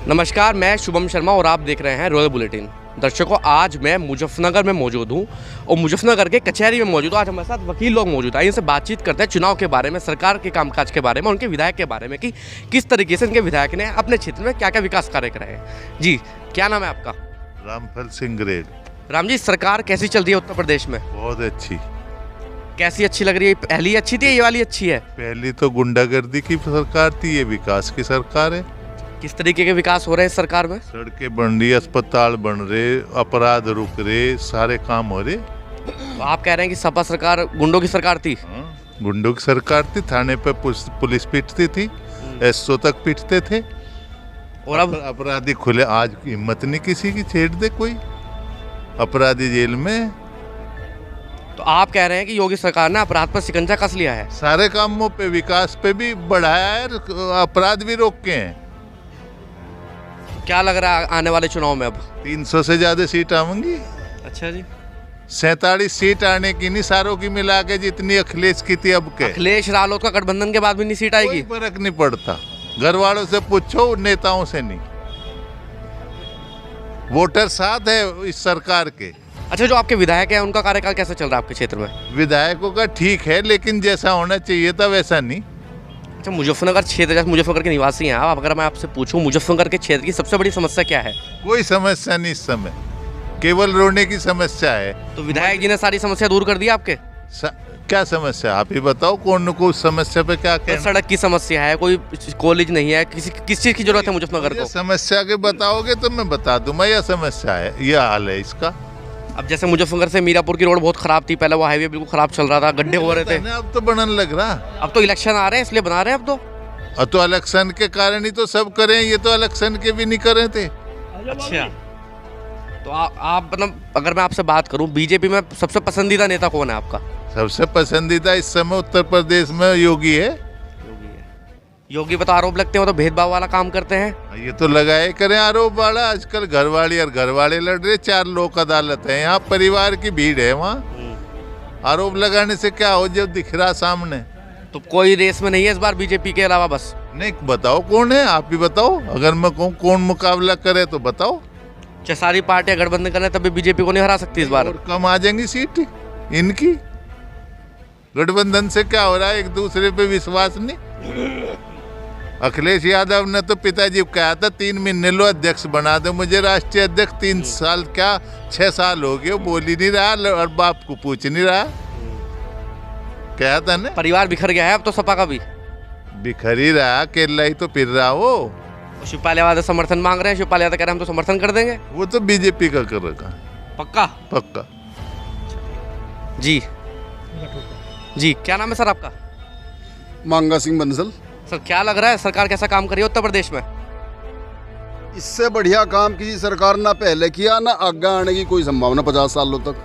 नमस्कार, मैं शुभम शर्मा और आप देख रहे हैं रॉयल बुलेटिन। दर्शकों, आज मैं मुजफ्फरनगर में मौजूद हूं और मुजफ्फरनगर के कचहरी में मौजूद हूं। आज हमारे साथ वकील लोग मौजूद हैं, इनसे बातचीत करते हैं चुनाव के बारे में, सरकार के कामकाज के बारे में, उनके विधायक के बारे में कि किस तरीके से इनके विधायक ने अपने क्षेत्र में क्या क्या विकास कार्य कराए हैं। जी, क्या नाम है आपका? रामफल सिंह ग्रेड। राम जी, सरकार कैसी चल रही है उत्तर प्रदेश में? बहुत अच्छी। कैसी अच्छी लग रही है? पहली अच्छी थी, ये वाली अच्छी है? पहली तो गुंडागर्दी की सरकार थी, ये विकास की सरकार है। किस तरीके के विकास हो रहे हैं इस सरकार में? सड़कें बन रही, अस्पताल बन रहे, अपराध रुक रहे, सारे काम हो रहे। तो आप कह रहे हैं कि सपा सरकार गुंडों की सरकार थी? गुंडों की सरकार थी, थाने पे पुलिस पीटती थी, एसओ तक पीटते थे। और अब अपराधी खुले, आज हिम्मत नहीं किसी की छेड़ दे कोई, अपराधी जेल में। तो आप कह रहे हैं कि योगी सरकार ने अपराध पर शिकंजा कस लिया है? सारे कामों पे, विकास पे भी बढ़ाया है, अपराध भी रोक के हैं। क्या लग रहा है आने वाले चुनाव में अब? 300 से ज्यादा सीट आएंगी। अच्छा जी। 47 सीट आने की नहीं, सारों की मिला के जितनी अखिलेश की थी अब के। अखिलेश रालोद का गठबंधन के बाद भी नहीं सीट आएगी? कोई फर्क नहीं पड़ता, घर वालों से पूछो, नेताओं से नहीं। वोटर साथ है इस सरकार के। अच्छा, जो आपके विधायक हैं उनका कार्यकाल कैसा चल रहा है आपके क्षेत्र में? विधायकों का ठीक है, लेकिन जैसा होना चाहिए था वैसा नहीं। अच्छा, मुजफ्फरनगर क्षेत्र, जैसे मुजफ्फरनगर के निवासी हैं आप, अगर मैं आपसे पूछूं मुजफ्फरनगर के क्षेत्र की सबसे बड़ी समस्या क्या है? कोई समस्या नहीं इस समय, केवल रोने की समस्या है। तो विधायक जी ने सारी समस्या दूर कर दी आपके? क्या समस्या, आप ही बताओ, कौन को उस समस्या पे क्या कहना? सड़क की समस्या है, कोई कॉलेज नहीं है, किस चीज की जरूरत है मुजफ्फरनगर को? समस्या के बताओगे तो मैं बता दूंगा यह समस्या है, यह हाल है इसका। अब जैसे मुजफ्फरनगर से मीरापुर की रोड बहुत खराब थी, पहले वो हाईवे बिल्कुल खराब चल रहा था, गड्ढे हो रहे थे। अब तो बनने लग रहा। अब तो इलेक्शन आ रहे हैं इसलिए बना रहे हैं अब तो। और तो इलेक्शन के कारण ही तो सब करें, ये तो इलेक्शन के भी नहीं करे थे। अच्छा, तो आप मतलब अगर मैं आपसे बात करूं, बीजेपी में सबसे पसंदीदा नेता कौन है आपका? सबसे पसंदीदा इस समय उत्तर प्रदेश में योगी है। योगी पर तो आरोप लगते हैं वो तो भेदभाव वाला काम करते हैं। ये तो लगाए करें आरोप वाला, आजकल घरवाली और घरवाले लड़ रहे, 4 लोक अदालत है यहाँ, परिवार की भीड़ है वहाँ। आरोप लगाने से क्या हो जब दिख रहा सामने। तो कोई रेस में नहीं है इस बार बीजेपी के अलावा? बस नहीं, बताओ कौन है, आप ही बताओ। अगर मैं कहूँ कौन मुकाबला करे तो बताओ। चाहे सारी पार्टियां गठबंधन करें तब भी बीजेपी को नहीं हरा सकती इस बार। और कम आ जाएंगी सीट इनकी। गठबंधन से क्या हो रहा है, एक दूसरे पे विश्वास नहीं। अखिलेश यादव ने तो पिताजी को कहा था 3 महीने लो अध्यक्ष बना दो मुझे, राष्ट्रीय अध्यक्ष। 3 साल क्या 6 साल हो गए, बोल ही नहीं रहा और बाप को पूछ नहीं रहा। क्या था ना, परिवार बिखर गया है अब तो सपा का भी। बिखर ही रहा, अकेला ही तो फिर रहा वो। शिवपाल यादव समर्थन मांग रहे हैं, शिवपाल यादव कह रहे हैं हम तो समर्थन कर देंगे। वो तो बीजेपी का करेगा पक्का? पक्का। जी जी, क्या नाम है सर आपका? मांगा सिंह बंसल। सर, क्या लग रहा है सरकार कैसा काम कर रही है उत्तर प्रदेश में? इससे बढ़िया काम किसी सरकार ना पहले किया, ना आगे आने की कोई संभावना 50 सालों तक।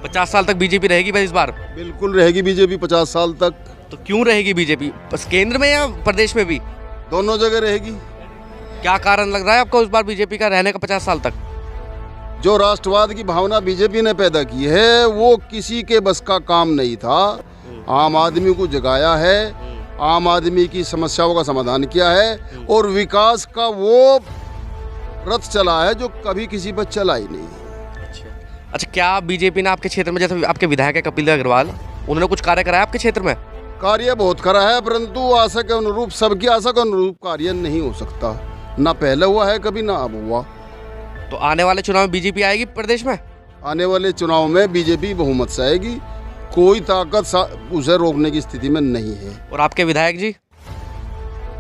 50 साल तक बीजेपी रहेगी भाई इस बार? बिल्कुल रहेगी बीजेपी 50 साल तक। तो क्यों रहेगी बीजेपी, बस केंद्र में या प्रदेश में भी? दोनों जगह रहेगी। क्या कारण लग रहा है आपको इस बार बीजेपी का रहने का 50 साल तक? जो राष्ट्रवाद की भावना बीजेपी ने पैदा की है वो किसी के बस का काम नहीं था। आम आदमी को जगाया है, आम आदमी की समस्याओं का समाधान किया है और विकास का वो रथ चला है जो कभी किसी पर चला ही नहीं। अच्छा, क्या बीजेपी ने आपके क्षेत्र में, जैसे आपके विधायक है कपिल अग्रवाल, उन्होंने कुछ कार्य कराया आपके क्षेत्र में? कार्य बहुत करा है, परंतु आशा के अनुरूप, सबकी आशा के अनुरूप कार्य नहीं हो सकता। ना पहले हुआ है कभी, ना अब हुआ। तो आने वाले चुनाव में बीजेपी आएगी प्रदेश में? आने वाले चुनाव में बीजेपी बहुमत से आएगी, कोई ताकत उसे रोकने की स्थिति में नहीं है। और आपके विधायक जी?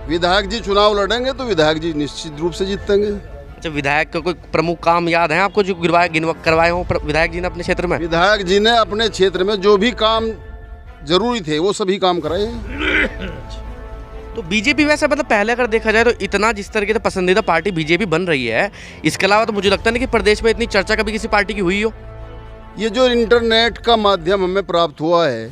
विधायक जी चुनाव लड़ेंगे तो विधायक जी निश्चित रूप से जीतेंगे। अच्छा, विधायक का कोई प्रमुख काम याद है आपको जो करवाए हो विधायक जी ने अपने क्षेत्र में? विधायक जी ने अपने क्षेत्र में जो भी काम जरूरी थे वो सभी काम कराए हैं। तो बीजेपी वैसे मतलब पहले अगर देखा जाए तो इतना जिस तरीके से पसंदीदा पार्टी बीजेपी बन रही है, इसके अलावा तो मुझे लगता नहीं कि प्रदेश में इतनी चर्चा कभी किसी पार्टी की हुई हो। ये जो इंटरनेट का माध्यम हमें प्राप्त हुआ है,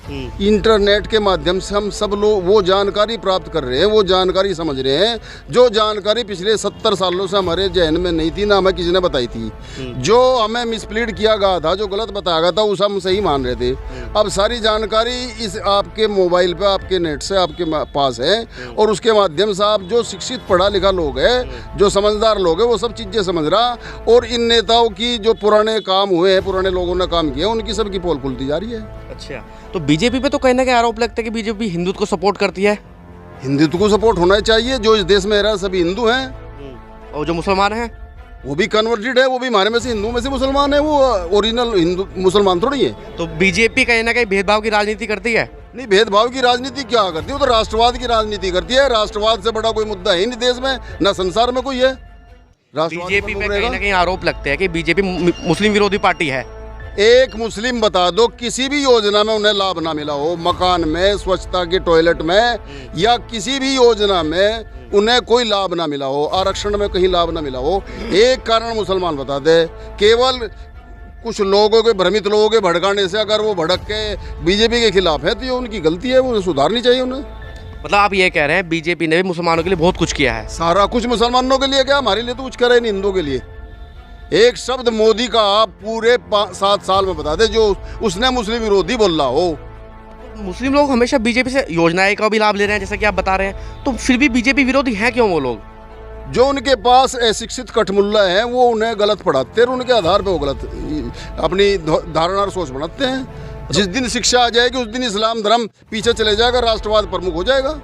इंटरनेट के माध्यम से हम सब लोग वो जानकारी प्राप्त कर रहे हैं, वो जानकारी समझ रहे हैं जो जानकारी पिछले 70 सालों से हमारे जहन में नहीं थी, ना हमें किसी ने बताई थी। जो हमें मिसप्लीड किया गया था, जो गलत बताया गया था, उसे हम सही मान रहे थे। अब सारी जानकारी इस आपके मोबाइल पे, आपके नेट से आपके पास है, और उसके माध्यम से आप जो शिक्षित पढ़ा लिखा लोग हैं, जो समझदार लोग हैं, वो सब चीज़ें समझ रहा। और इन नेताओं की जो पुराने काम हुए हैं, पुराने लोगों ने काम किया, उनकी सबकी पोल खुलती जा रही है। अच्छा, तो बीजेपी पे तो कहीं ना कहीं आरोप लगता है कि बीजेपी हिंदुत्व को सपोर्ट करती है। हिंदुत्व को सपोर्ट होना चाहिए। जो इस देश में रह सभी हिंदू हैं, और जो मुसलमान हैं वो भी कन्वर्टेड है, वो भी हमारे में से हिंदुओं में से मुसलमान है, वो ओरिजिनल हिंदू मुसलमान थोड़ी है। तो बीजेपी कहीं ना कहीं भेदभाव की राजनीति करती है। नहीं, भेदभाव की राजनीति क्या करती है? वो तो राष्ट्रवाद की राजनीति करती है। राष्ट्रवाद से बड़ा कोई मुद्दा है नहीं देश में, ना संसार में कोई है। बीजेपी पे कहीं ना कहीं आरोप लगते हैं कि बीजेपी मुस्लिम विरोधी पार्टी है। एक मुस्लिम बता दो किसी भी योजना में उन्हें लाभ ना मिला हो, मकान में, स्वच्छता के टॉयलेट में, या किसी भी योजना में उन्हें कोई लाभ ना मिला हो, आरक्षण में कहीं लाभ ना मिला हो। एक कारण मुसलमान बता दे, केवल कुछ लोगों के, भ्रमित लोगों के भड़काने से अगर वो भड़क के बीजेपी के खिलाफ है तो ये उनकी गलती है, वो सुधारनी चाहिए उन्हें। मतलब आप ये कह रहे हैं बीजेपी ने भी मुसलमानों के लिए बहुत कुछ किया है। सारा कुछ मुसलमानों के लिए क्या, हमारे लिए तो कुछ करे नहीं, हिंदुओं के लिए। एक शब्द मोदी का आप पूरे 7 साल में बता दे जो उसने मुस्लिम विरोधी बोला हो। मुस्लिम लोग हमेशा बीजेपी से योजनाएं का भी लाभ ले रहे हैं, जैसा कि आप बता रहे हैं, तो फिर भी बीजेपी विरोधी हैं क्यों वो लोग? जो उनके पास अशिक्षित कठमुल्ला हैं, वो उन्हें गलत पढ़ाते हैं, उनके आधार पे वो गलत अपनी धारणा और सोच बनाते हैं। जिस दिन शिक्षा आ जाएगी उस दिन इस्लाम धर्म पीछे चले जाएगा, राष्ट्रवाद प्रमुख हो जाएगा।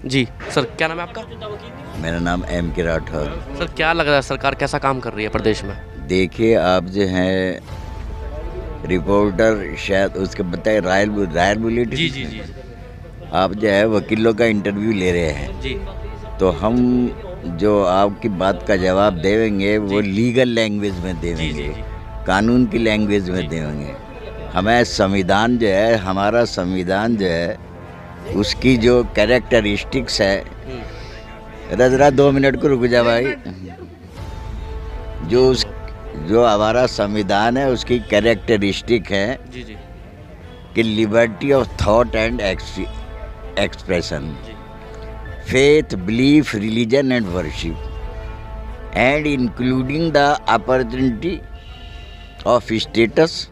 जी सर, क्या नाम है आपका? मेरा नाम एम के राठौर। सर, क्या लग रहा है सरकार कैसा काम कर रही है प्रदेश में? देखिए, आप जो हैं रिपोर्टर, शायद उसके बताए रायल बुलेटिन। जी जी जी। आप जो है वकीलों का इंटरव्यू ले रहे हैं जी। तो हम जो आपकी बात का जवाब देंगे वो लीगल लैंग्वेज में देंगे, जी। कानून की लैंग्वेज में देंगे। हमें संविधान जो है, हमारा संविधान जो है, उसकी जो कैरेक्टरिस्टिक्स है, जरा 2 मिनट को रुक जा भाई। जो हमारा संविधान है उसकी कैरेक्टरिस्टिक है जी जी। कि liberty of thought and expression, faith, belief, religion and worship, and including the opportunity of status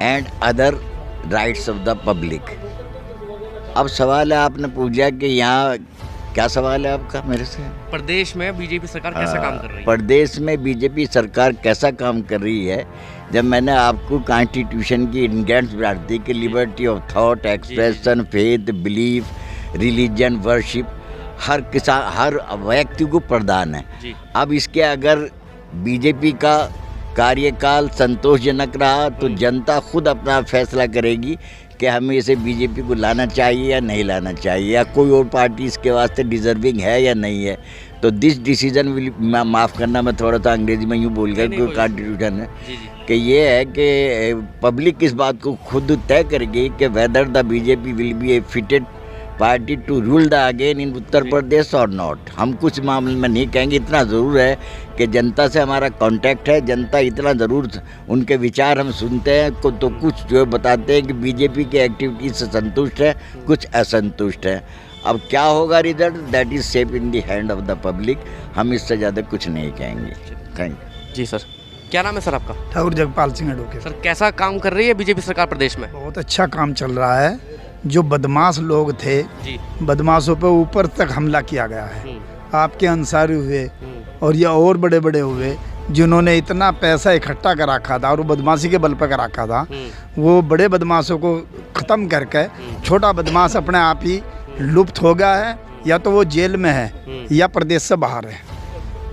and other rights of the public. अब सवाल है, आपने पूछा कि यहाँ क्या सवाल है आपका मेरे से? प्रदेश में बीजेपी सरकार कैसा काम कर रही है? प्रदेश में बीजेपी सरकार कैसा काम कर रही है? जब मैंने आपको कॉन्स्टिट्यूशन की इंग्रेडिएंट्स बता दी कि liberty of thought, expression, faith, belief, religion, worship, हर व्यक्ति को प्रदान है। अब इसके अगर बीजेपी का कार्यकाल संतोषजनक रहा तो जनता खुद अपना फैसला करेगी कि हमें इसे बीजेपी को लाना चाहिए या नहीं लाना चाहिए, या कोई और पार्टी इसके वास्ते डिजर्विंग है या नहीं है। तो दिस डिसीजन विल, माफ़ करना मैं थोड़ा सा अंग्रेजी में यूँ बोल गया, कोई कॉन्स्टिट्यूशन है कि ये है कि पब्लिक इस बात को खुद तय करेगी कि whether the BJP will be a fitted party to rule the again in Uttar Pradesh और नॉट। हम कुछ मामले में नहीं कहेंगे, इतना ज़रूर है कि जनता से हमारा कांटेक्ट है, जनता इतना ज़रूर उनके विचार हम सुनते हैं तो कुछ जो बताते हैं कि बीजेपी की एक्टिविटीज से संतुष्ट है, कुछ असंतुष्ट है। अब क्या होगा result, that is safe in the hand of the public. हम इससे ज़्यादा कुछ नहीं कहेंगे। Thank you. जी सर, क्या नाम है सर आपका? ठाकुर जगपाल सिंह एडवोकेट। सर, कैसा काम कर रही है बीजेपी सरकार प्रदेश में? बहुत अच्छा काम चल रहा है। जो बदमाश लोग थे, जी, बदमाशों पे ऊपर तक हमला किया गया है। आपके अंसारी हुए और ये और बड़े बड़े हुए जिन्होंने इतना पैसा इकट्ठा कर रखा था और वो बदमाशी के बल पर कर रखा था, वो बड़े बदमाशों को ख़त्म करके छोटा बदमाश अपने आप ही लुप्त हो गया है, या तो वो जेल में है या प्रदेश से बाहर है।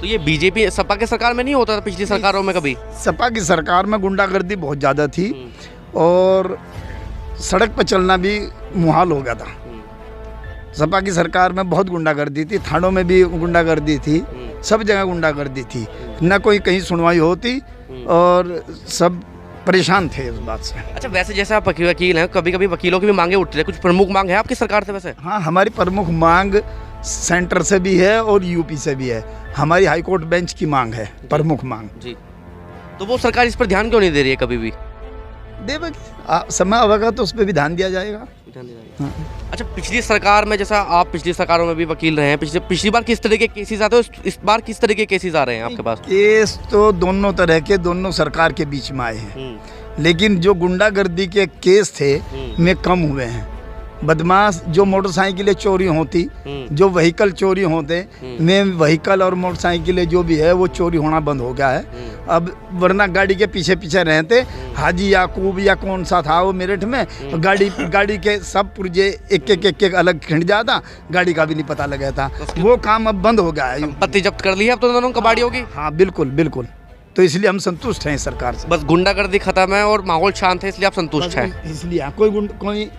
तो ये बीजेपी सपा के सरकार में नहीं होता था पिछली सरकारों में कभी? सपा की सरकार में गुंडागर्दी बहुत ज़्यादा थी और सड़क पर चलना भी मुहाल हो गया था। सपा की सरकार में बहुत गुंडागर्दी थी, थानों में भी गुंडागर्दी थी, सब जगह गुंडागर्दी थी, न कोई कहीं सुनवाई होती और सब परेशान थे इस बात से। अच्छा, वैसे जैसे आप वकील हैं, कभी कभी वकीलों की भी मांगे उठती है, कुछ प्रमुख मांग है आपकी सरकार से वैसे? हाँ, हमारी प्रमुख मांग सेंटर से भी है और यूपी से भी है। हमारी हाईकोर्ट बेंच की मांग है, प्रमुख मांग। जी, तो वो सरकार इस पर ध्यान क्यों नहीं दे रही है कभी भी? देवेगी, समय आएगा तो उस पर भी ध्यान दिया जाएगा। हाँ। अच्छा, पिछली सरकार में, जैसा आप पिछली सरकारों में भी वकील रहे हैं, पिछली बार किस तरह के केसेस आते हैं, इस बार किस तरह के केसेस आ रहे हैं आपके पास? केस तो दोनों तरह के, दोनों सरकार के बीच में आए हैं, लेकिन जो गुंडागर्दी के केस थे में कम हुए हैं। बदमाश जो मोटरसाइकिलें चोरी होती, जो व्हीकल चोरी होते में, व्हीकल और मोटरसाइकिलें जो भी है वो चोरी होना बंद हो गया है अब। वरना गाड़ी के पीछे पीछे रहते, हाजी याकूब या कौन सा था वो मेरठ में, गाड़ी के सब पुर्जे एक अलग खिंड जाता, गाड़ी का भी नहीं पता लगा था। वो काम अब बंद हो गया है। संपत्ति जब्त कर ली है अब तो दोनों कबाड़ियों की। हाँ बिल्कुल बिल्कुल, तो इसलिए हम संतुष्ट हैं सरकार से। बस गुंडागर्दी खत्म है और माहौल शांत है, इसलिए आप संतुष्ट हैं? इसलिए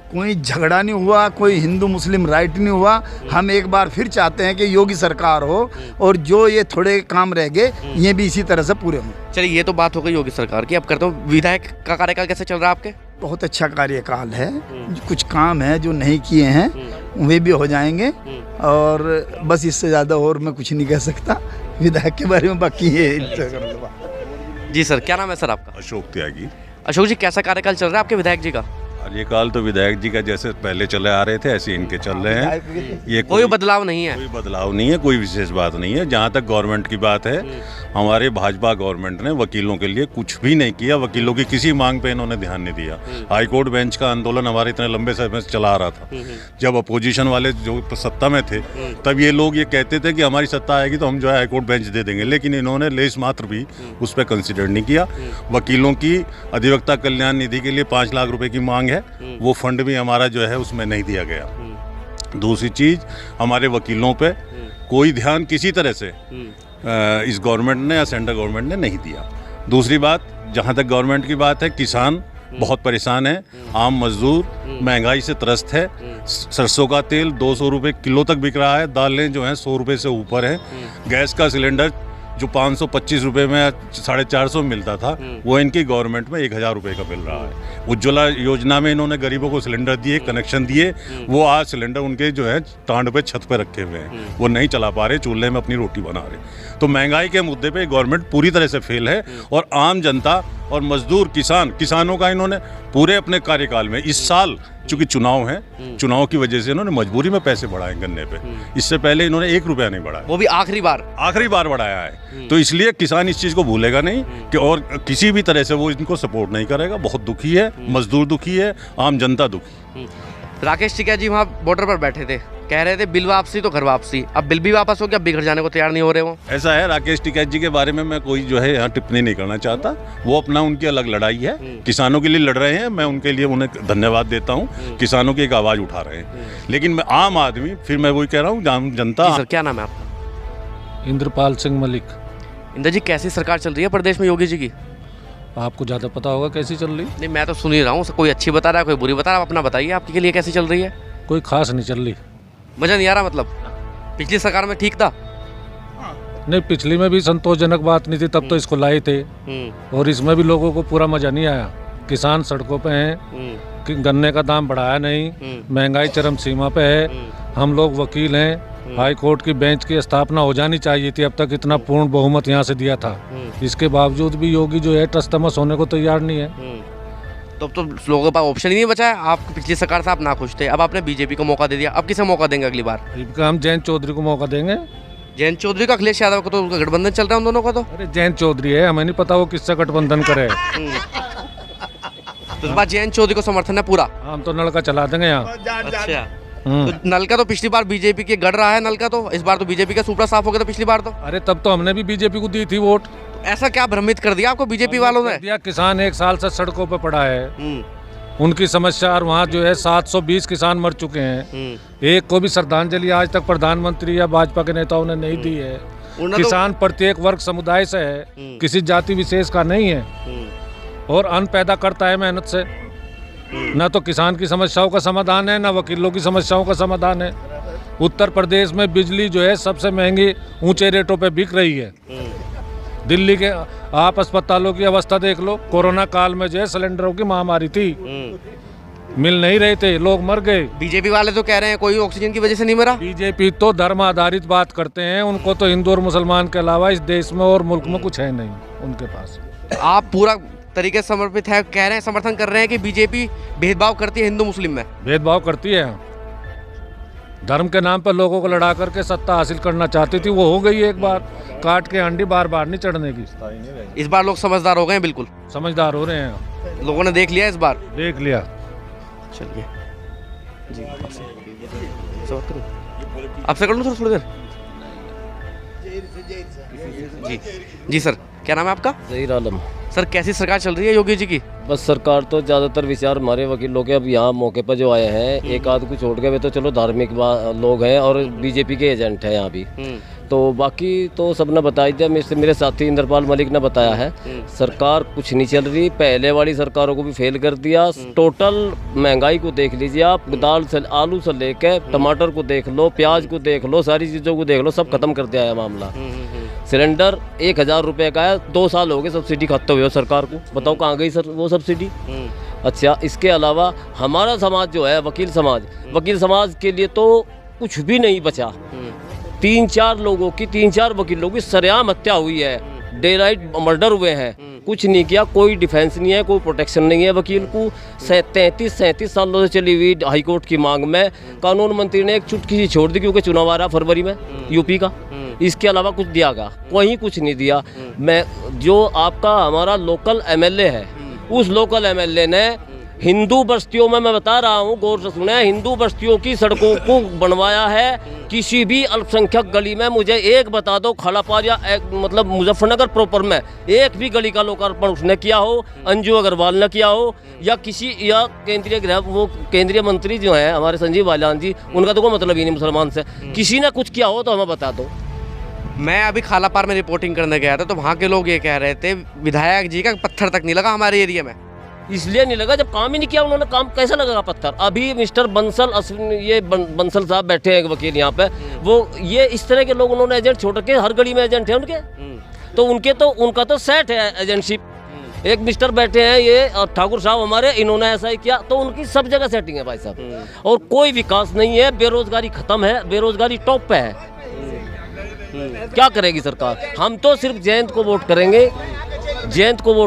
कोई झगड़ा नहीं हुआ, कोई हिंदू मुस्लिम राइट नहीं हुआ। हम एक बार फिर चाहते हैं कि योगी सरकार हो और जो ये थोड़े काम रह गए ये भी इसी तरह से पूरे हों। चलिए, ये तो बात हो गई योगी सरकार की। अब करता हूँ, विधायक का कार्यकाल कैसे चल रहा है आपके? बहुत अच्छा कार्यकाल है। कुछ काम है जो नहीं किए हैं वे भी हो जाएंगे, और बस इससे ज़्यादा और मैं कुछ नहीं कह सकता विधायक के बारे में। बाकी ये जी सर, क्या नाम है सर आपका? अशोक त्यागी। अशोक जी, कैसा कार्यकाल चल रहा है आपके विधायक जी का? कार्यकाल तो विधायक जी का जैसे पहले चले आ रहे थे ऐसे इनके चल रहे हैं। ये कोई बदलाव नहीं है? कोई बदलाव नहीं है, कोई विशेष बात नहीं है। जहाँ तक गवर्नमेंट की बात है, हमारे भाजपा गवर्नमेंट ने वकीलों के लिए कुछ भी नहीं किया। वकीलों की किसी मांग पे इन्होंने ध्यान नहीं दिया। हाईकोर्ट बेंच का आंदोलन हमारे इतने लंबे समय से चला आ रहा था। जब अपोजिशन वाले जो सत्ता में थे तब ये लोग ये कहते थे कि हमारी सत्ता आएगी तो हम जो है हाईकोर्ट बेंच दे देंगे, लेकिन इन्होंने लेस मात्र भी उस पर कंसिडर नहीं किया। वकीलों की अधिवक्ता कल्याण निधि के लिए 5 लाख रुपए की मांग है, वो फंड भी हमारा जो है उसमें नहीं दिया गया। दूसरी चीज, हमारे वकीलों पे कोई ध्यान किसी तरह से इस गवर्नमेंट ने या सेंट्रल गवर्नमेंट ने नहीं दिया। दूसरी बात, जहाँ तक गवर्नमेंट की बात है, किसान बहुत परेशान है, आम मजदूर महंगाई से त्रस्त है। सरसों का तेल 200 रुपये किलो तक बिक रहा है, दालें जो हैं 100 रुपये से ऊपर हैं, गैस का सिलेंडर जो 525 रुपये में 450 मिलता था वो इनकी गवर्नमेंट में 1000 रुपये का मिल रहा है। उज्ज्वला योजना में इन्होंने गरीबों को सिलेंडर दिए, कनेक्शन दिए, वो आज सिलेंडर उनके जो है टांड पे छत पे रखे हुए हैं, वो नहीं चला पा रहे, चूल्हे में अपनी रोटी बना रहे। तो महंगाई के मुद्दे पे गवर्नमेंट पूरी तरह से फेल है। और आम जनता और मजदूर किसानों का इन्होंने पूरे अपने कार्यकाल में, इस साल चूंकि चुनाव है, चुनाव की वजह से इन्होंने मजबूरी में पैसे बढ़ाए गन्ने पे। इससे पहले इन्होंने 1 रुपया नहीं बढ़ाया, वो भी आखिरी बार बढ़ाया है। तो इसलिए किसान इस चीज़ को भूलेगा नहीं कि और किसी भी तरह से वो इनको सपोर्ट नहीं करेगा। बहुत दुखी है, मजदूर दुखी है, आम जनता दुखी। राकेश टिकैत जी वहाँ बॉर्डर पर बैठे थे, कह रहे थे बिल वापसी तो घर वापसी। अब बिल भी वापस हो गया, अब भी घर जाने को तैयार नहीं हो रहे वो। ऐसा है, राकेश टिकैत जी के बारे में मैं कोई जो है यहाँ टिप्पणी नहीं करना चाहता। वो अपना, उनकी अलग लड़ाई है, किसानों के लिए लड़ रहे हैं, मैं उनके लिए उन्हें धन्यवाद देता हूँ। किसानों की एक आवाज़ उठा रहे हैं, लेकिन मैं आम आदमी, फिर मैं वही कह रहा हूँ, जनता। सर, क्या नाम है आपका? इंद्रपाल सिंह मलिक। इंद्र जी, कैसी सरकार चल रही है प्रदेश में योगी जी की? आपको ज़्यादा पता होगा कैसी चल रही? नहीं, मैं तो सुन ही रहा हूँ, कोई अच्छी बता रहा है, कोई बुरी बता रहा है। अपना बताइए, आपके लिए कैसी चल रही है? कोई खास नहीं चल रही। मज़ा नहीं आ रहा? मतलब पिछली सरकार में ठीक था? नहीं, पिछली में भी संतोषजनक बात नहीं थी, तब तो इसको लाए थे, और इसमें भी लोगों को पूरा मज़ा नहीं आया। किसान सड़कों पे हैं, कि गन्ने का दाम बढ़ाया नहीं, महंगाई चरम सीमा पे है, हम लोग वकील हैं, हाई कोर्ट की बेंच की स्थापना हो जानी चाहिए थी, अब तक इतना पूर्ण बहुमत यहाँ से दिया था। इसके बावजूद भी योगी जो है टस-तमस होने को तैयार नहीं है। तो लोगों के पास ऑप्शन ही नहीं बचा है। आप पिछली सरकार से आप ना खुश थे, अब आपने बीजेपी को मौका दे दिया, अब किसे मौका देंगे अगली बार? हम जयंत चौधरी को मौका देंगे। जयंत चौधरी का, अखिलेश यादव को, तो गठबंधन चल रहा है उन दोनों का। तो अरे जयंत चौधरी है, हमें नहीं पता वो किससे गठबंधन करे। तो इस बार जयंत चौधरी को समर्थन है पूरा? हम तो नलका चला देंगे यहाँ। अच्छा, तो नलका तो पिछली बार बीजेपी के गढ़ रहा है नलका, तो इस बार तो बीजेपी का सुपड़ा साफ हो गया था पिछली बार तो। अरे तब तो हमने भी बीजेपी को दी थी वोट। ऐसा क्या भ्रमित कर दिया आपको बीजेपी वालों ने? दिया, किसान 1 साल से सड़कों पे पड़ा है, उनकी समस्या, और वहाँ जो है 720 किसान मर चुके हैं। एक को भी श्रद्धांजलि आज तक प्रधानमंत्री या भाजपा के नेताओं ने नहीं दी है। किसान प्रत्येक वर्ग समुदाय से है, किसी जाति विशेष का नहीं है, और अन्न पैदा करता है मेहनत से। न तो किसान की समस्याओं का समाधान है, न वकीलों की समस्याओं का समाधान है। उत्तर प्रदेश में बिजली जो है सबसे महंगी, ऊंचे रेटों पे बिक रही है। दिल्ली के आप अस्पतालों की अवस्था देख लो, कोरोना काल में जो है सिलेंडरों की महामारी थी, मिल नहीं रहे थे, लोग मर गए। बीजेपी वाले तो कह रहे हैं कोई ऑक्सीजन की वजह से नहीं मरा। बीजेपी तो धर्म आधारित बात करते हैं, उनको तो हिंदू और मुसलमान के अलावा इस देश में और मुल्क में कुछ है नहीं उनके पास। आप पूरा तरीके से समर्पित है, कह रहे हैं, समर्थन कर रहे हैं कि बीजेपी भेदभाव करती है हिंदू मुस्लिम में। भेदभाव करती है, धर्म के नाम पर लोगों को लड़ा करके सत्ता हासिल करना चाहती थी, वो हो गई एक बार। काट के अंडी बार बार नहीं चढ़ने की। इस बार लोग समझदार हो गए हैं, बिल्कुल समझदार हो रहे हैं, लोगों ने देख लिया इस बार। देख लिया। चलिए जी, आपसे कर लूँ थोड़ी देर। जी जी सर, क्या नाम है आपका? ज़हीर आलम। सर, कैसी सरकार चल रही है योगी जी की? बस सरकार तो ज़्यादातर विचार हमारे वकीलों के अब यहाँ मौके पर जो आए हैं, एक आध को छोड़ के वे तो चलो धार्मिक लोग हैं और बीजेपी के एजेंट हैं यहाँ भी। तो बाकी तो सबने बताया दिया, मेरे साथी इंद्रपाल मलिक ने बताया है। सरकार कुछ नहीं चल रही, पहले वाली सरकारों को भी फेल कर दिया। टोटल महंगाई को देख लीजिए आप, दाल से आलू से लेकर टमाटर को देख लो, प्याज को देख लो, सारी चीज़ों को देख लो, सब खत्म कर दिया है मामला। सिलेंडर 1000 रुपये का है, 2 साल हो गए सब्सिडी खत्म हुई हो सरकार को, बताओ कहाँ गई सर वो सब्सिडी। अच्छा, इसके अलावा हमारा समाज जो है वकील समाज के लिए तो कुछ भी नहीं बचा। 3-4 लोगों की, 3-4 वकीलों की सरेआम हत्या हुई है, डे नाइट मर्डर हुए हैं, कुछ नहीं किया, कोई डिफेंस नहीं है, कोई प्रोटेक्शन नहीं है वकील को। 37 सालों से चली हुई हाईकोर्ट की मांग में कानून मंत्री ने एक चुटकी सी छोड़ दी क्योंकि चुनाव आ रहा फरवरी में यूपी का। इसके अलावा कुछ दिया गया, कोई कुछ नहीं दिया। मैं जो आपका हमारा लोकल एमएलए है, उस लोकल एमएलए ने हिंदू बस्तियों में, मैं बता रहा हूँ गौर से सुने, हिंदू बस्तियों की सड़कों को बनवाया है। किसी भी अल्पसंख्यक गली में मुझे एक बता दो, खड़ापार या मतलब मुजफ्फरनगर प्रॉपर में एक भी गली का लोकार्पण उसने किया हो, अंजू अग्रवाल ने किया हो, या किसी या केंद्रीय मंत्री जो है हमारे संजीव बालियान जी, उनका तो कोई मतलब ही नहीं मुसलमान से। किसी ने कुछ किया हो तो हमें बता दो। मैं अभी खालापार में रिपोर्टिंग करने गया था, तो वहाँ के लोग ये कह रहे थे विधायक जी का पत्थर तक नहीं लगा हमारे एरिया में। इसलिए नहीं लगा जब काम ही नहीं किया उन्होंने, काम कैसे लगेगा पत्थर। अभी मिस्टर बंसल, ये बंसल साहब बैठे हैं वकील यहाँ पे, वो ये इस तरह के लोग उन्होंने एजेंट छोड़ के, हर गली में एजेंट है उनके, तो उनका तो सेट है एजेंटशिप। एक मिस्टर बैठे हैं ये ठाकुर साहब हमारे, इन्होंने ऐसा ही किया, तो उनकी सब जगह सेटिंग है भाई साहब। और कोई विकास नहीं है, बेरोजगारी खत्म है, बेरोजगारी टॉप पे है। क्या करेगी सरकार? हम तो सिर्फ जयंत को वोट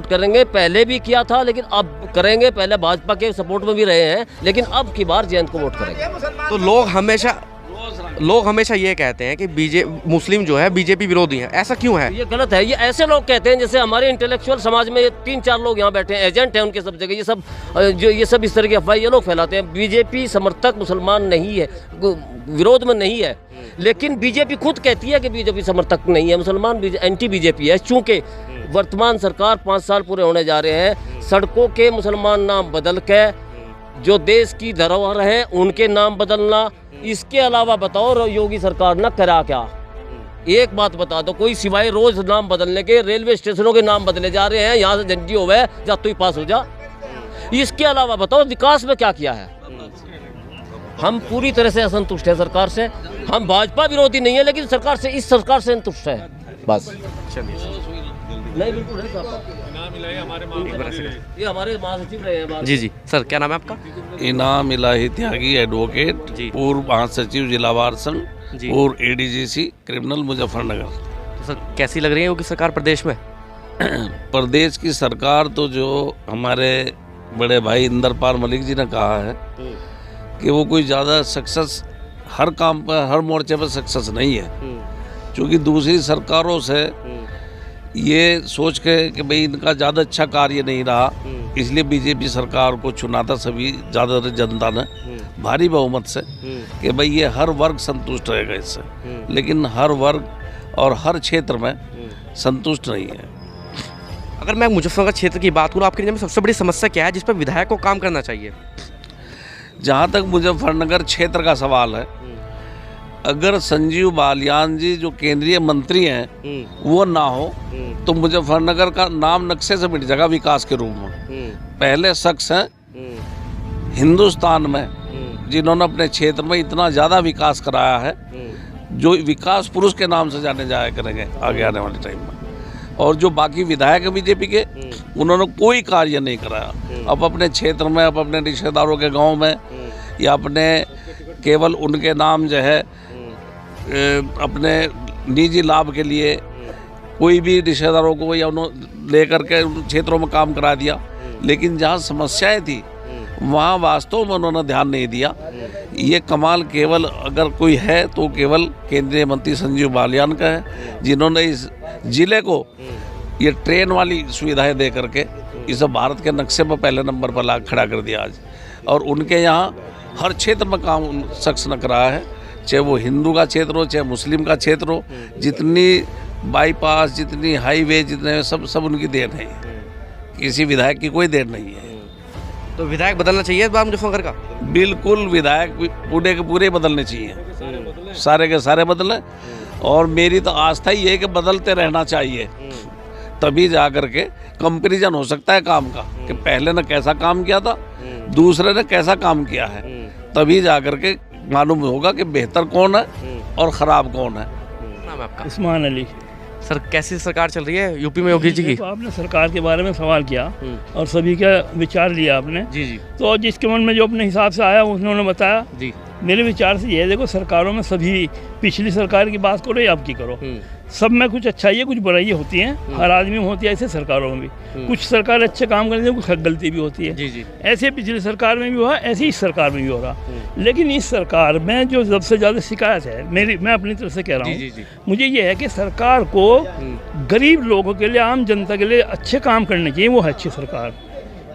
करेंगे, पहले भी किया था लेकिन अब करेंगे। पहले भाजपा के सपोर्ट में भी रहे हैं, लेकिन अब की बार जयंत को वोट करेंगे। तो लोग हमेशा ये कहते हैं कि मुस्लिम जो है बीजेपी विरोधी है, ऐसा क्यों है? ये गलत है। ये ऐसे लोग कहते हैं जैसे हमारे इंटेलेक्चुअल समाज में ये 3-4 लोग यहाँ बैठे हैं, एजेंट हैं उनके सब जगह। ये सब इस तरह की अफवाह ये लोग फैलाते हैं। बीजेपी समर्थक मुसलमान नहीं है, विरोध में नहीं है, लेकिन बीजेपी खुद कहती है कि बीजेपी समर्थक नहीं है, मुसलमान एंटी बीजेपी है। चूँकि वर्तमान सरकार 5 साल पूरे होने जा रहे हैं, सड़कों के मुसलमान नाम बदल के जो देश की धरोहर है उनके नाम बदलना, इसके अलावा बताओ योगी सरकार ने करा क्या? एक बात बता दो, कोई सिवाय रोज नाम बदलने के, रेलवे स्टेशनों के नाम बदले जा रहे हैं, यहाँ से झंडी हो गए जा तू ही पास हो जा। इसके अलावा बताओ विकास में क्या किया है? हम पूरी तरह से असंतुष्ट है सरकार से। हम भाजपा विरोधी नहीं है, लेकिन सरकार से, इस सरकार से संतुष्ट है बस। नहीं बिल्कुल है साहब, ये हमारे महासचिव रहे हैं। जी सर, क्या नाम है आपका? इनाम इलाही त्यागी एडवोकेट, पूर्व महासचिव जिला बार संघ, पूर्व एडीजीसी क्रिमिनल मुजफ्फरनगर। तो सर कैसी लग रही है योगी सरकार प्रदेश में? प्रदेश की सरकार तो जो हमारे बड़े भाई इंद्रपाल मलिक जी ने कहा है कि वो कोई ज़्यादा सक्सेस हर काम पर, हर मोर्चे पर सक्सेस नहीं है, क्योंकि दूसरी सरकारों से ये सोच के कि भाई इनका ज़्यादा अच्छा कार्य नहीं रहा, इसलिए बीजेपी सरकार को चुना था सभी ज़्यादातर जनता ने भारी बहुमत से कि भाई ये हर वर्ग संतुष्ट रहेगा इससे, लेकिन हर वर्ग और हर क्षेत्र में संतुष्ट नहीं है। अगर मैं मुजफ्फरनगर क्षेत्र की बात करूँ, आपके लिए सबसे बड़ी समस्या क्या है जिस पर विधायक को काम करना चाहिए? जहाँ तक मुजफ्फरनगर क्षेत्र का सवाल है, अगर संजीव बालियान जी जो केंद्रीय मंत्री हैं वो ना हो तो मुजफ्फरनगर का नाम नक्शे से मिट जाएगा विकास के रूप में। पहले शख्स हैं हिंदुस्तान में जिन्होंने अपने क्षेत्र में इतना ज़्यादा विकास कराया है, जो विकास पुरुष के नाम से जाने जाया करेंगे आगे आने वाले टाइम में। और जो बाकी विधायक है बीजेपी के, उन्होंने कोई कार्य नहीं कराया। अब अपने क्षेत्र में, अब अपने रिश्तेदारों के गांव में, या अपने केवल उनके नाम जो है अपने निजी लाभ के लिए कोई भी रिश्तेदारों को या उन्होंने लेकर के उन क्षेत्रों में काम करा दिया। लेकिन जहाँ समस्याएं थी वहाँ वास्तव में उन्होंने ध्यान नहीं दिया। ये कमाल केवल अगर कोई है तो केवल केंद्रीय मंत्री संजीव बालियान का है, जिन्होंने इस जिले को ये ट्रेन वाली सुविधाएं दे करके इसे भारत के नक्शे पर पहले नंबर पर ला खड़ा कर दिया आज। और उनके यहाँ हर क्षेत्र में काम शख्स न करा है, चाहे वो हिंदू का क्षेत्र हो चाहे मुस्लिम का क्षेत्र हो। जितनी बाईपास, जितनी हाईवे, जितने सब उनकी देन है। किसी विधायक की कोई देन नहीं है। तो विधायक बदलना चाहिए इस बार मुजफ्फरनगर का? बिल्कुल, विधायक पूरे के पूरे बदलने चाहिए, सारे के सारे बदले। और मेरी तो आस्था ही है कि बदलते रहना चाहिए, तभी जा कर के कंपैरिजन हो सकता है काम का, कि पहले ने कैसा काम किया था, दूसरे ने कैसा काम किया है। तभी जा कर के मालूम होगा कि बेहतर कौन है और ख़राब कौन है। नाम है आपका? उस्मान अली। सर, कैसी सरकार चल रही है यूपी में योगी जी की? तो आपने सरकार के बारे में सवाल किया और सभी का विचार लिया आपने। जी जी तो जिसके मन में जो अपने हिसाब से आया उन्होंने बताया। जी। मेरे विचार से ये है, देखो सरकारों में सभी, पिछली सरकार की बात करो या अब की करो, सब में कुछ अच्छाई कुछ बुराइयाँ होती हैं। हर आदमी में होती है, ऐसे सरकारों में भी कुछ सरकार अच्छे काम करती है, कुछ गलती भी होती है। जी जी। ऐसे पिछली सरकार में भी हुआ, ऐसे इस सरकार में भी हो रहा। लेकिन इस सरकार में जो सबसे ज़्यादा शिकायत है, मैं अपनी तरफ से कह रहा हूँ, मुझे ये है कि सरकार को गरीब लोगों के लिए, आम जनता के लिए अच्छे काम करने चाहिए। वो है अच्छी सरकार।